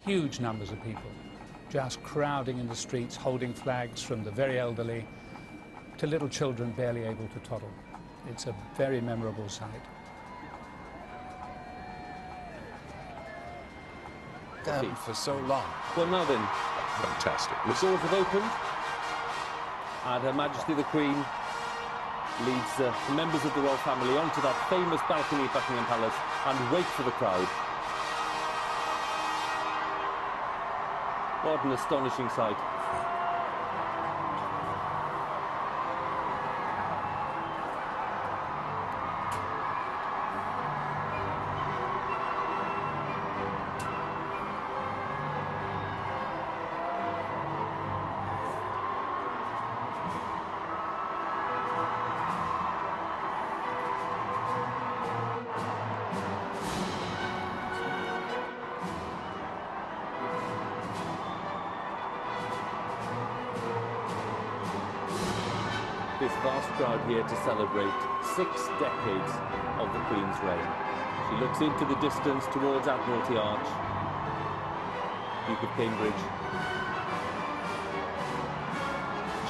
huge numbers of people just crowding in the streets, holding flags, from the very elderly to little children barely able to toddle. It's a very memorable sight. For so long. Well, now then, fantastic. The doors have opened, and Her Majesty the Queen leads members of the royal family onto that famous balcony at Buckingham Palace and wait for the crowd. What an astonishing sight. This vast crowd here to celebrate 6 decades of the Queen's reign. She looks into the distance towards Admiralty Arch, Duke of Cambridge,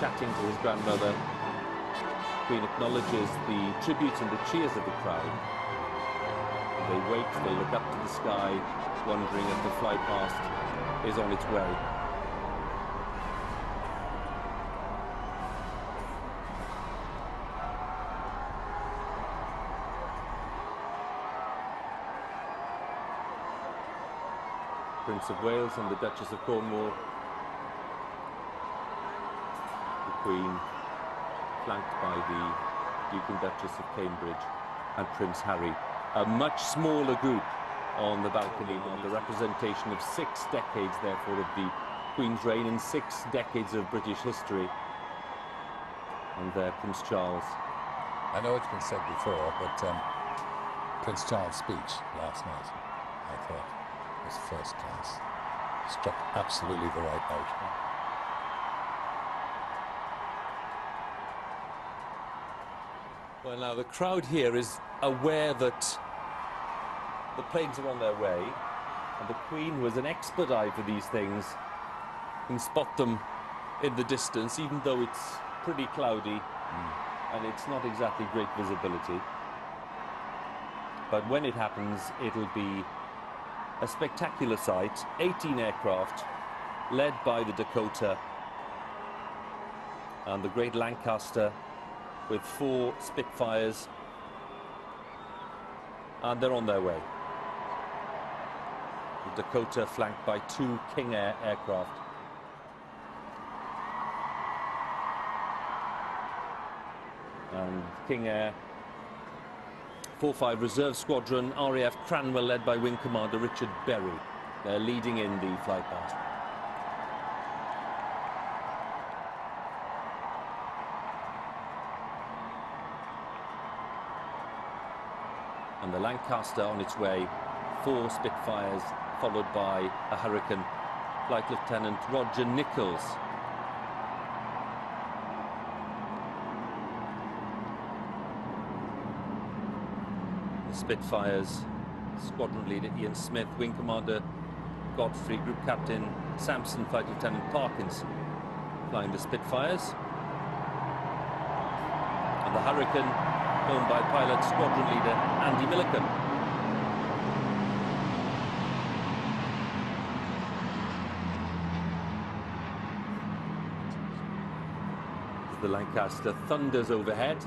chatting to his grandmother. The Queen acknowledges the tribute and the cheers of the crowd. They wait, they look up to the sky, wondering if the fly past is on its way. Prince of Wales and the Duchess of Cornwall. The Queen, flanked by the Duke and Duchess of Cambridge and Prince Harry. A much smaller group on the balcony, the representation of 6 decades, therefore, of the Queen's reign and 6 decades of British history. And there, Prince Charles. I know it's been said before, but Prince Charles' speech last night, I thought, was first class. Struck absolutely the right note. Well, now the crowd here is aware that the planes are on their way, and the Queen was an expert eye for these things, can spot them in the distance, even though it's pretty cloudy and it's not exactly great visibility. But when it happens, it'll be a spectacular sight. 18 aircraft led by the Dakota and the great Lancaster, with 4 Spitfires, and they're on their way. The Dakota flanked by 2 King Air aircraft. And King Air 4-5 Reserve Squadron, RAF Cranwell, led by Wing Commander Richard Berry. They're leading in the flight past. And the Lancaster on its way, 4 Spitfires, followed by a Hurricane. Flight Lieutenant Roger Nichols. Spitfires, Squadron Leader Ian Smith, Wing Commander Godfrey, Group Captain Sampson, Flight Lieutenant Parkins flying the Spitfires. And the Hurricane owned by pilot Squadron Leader Andy Milliken. The Lancaster thunders overhead.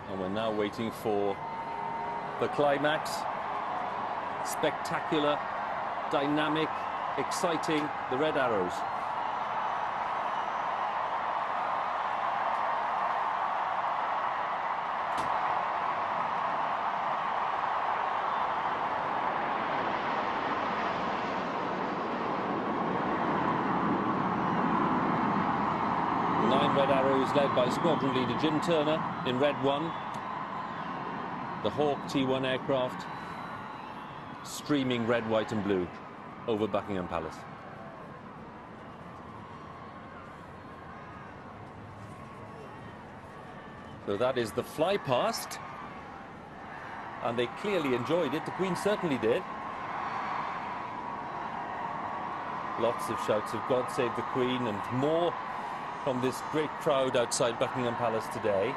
And we're now waiting for the climax. Spectacular, dynamic, exciting, the Red Arrows. Red Arrows led by Squadron Leader Jim Turner in Red 1. The Hawk T1 aircraft streaming red, white and blue over Buckingham Palace. So that is the fly past. And they clearly enjoyed it. The Queen certainly did. Lots of shouts of God Save the Queen and more from this great crowd outside Buckingham Palace today.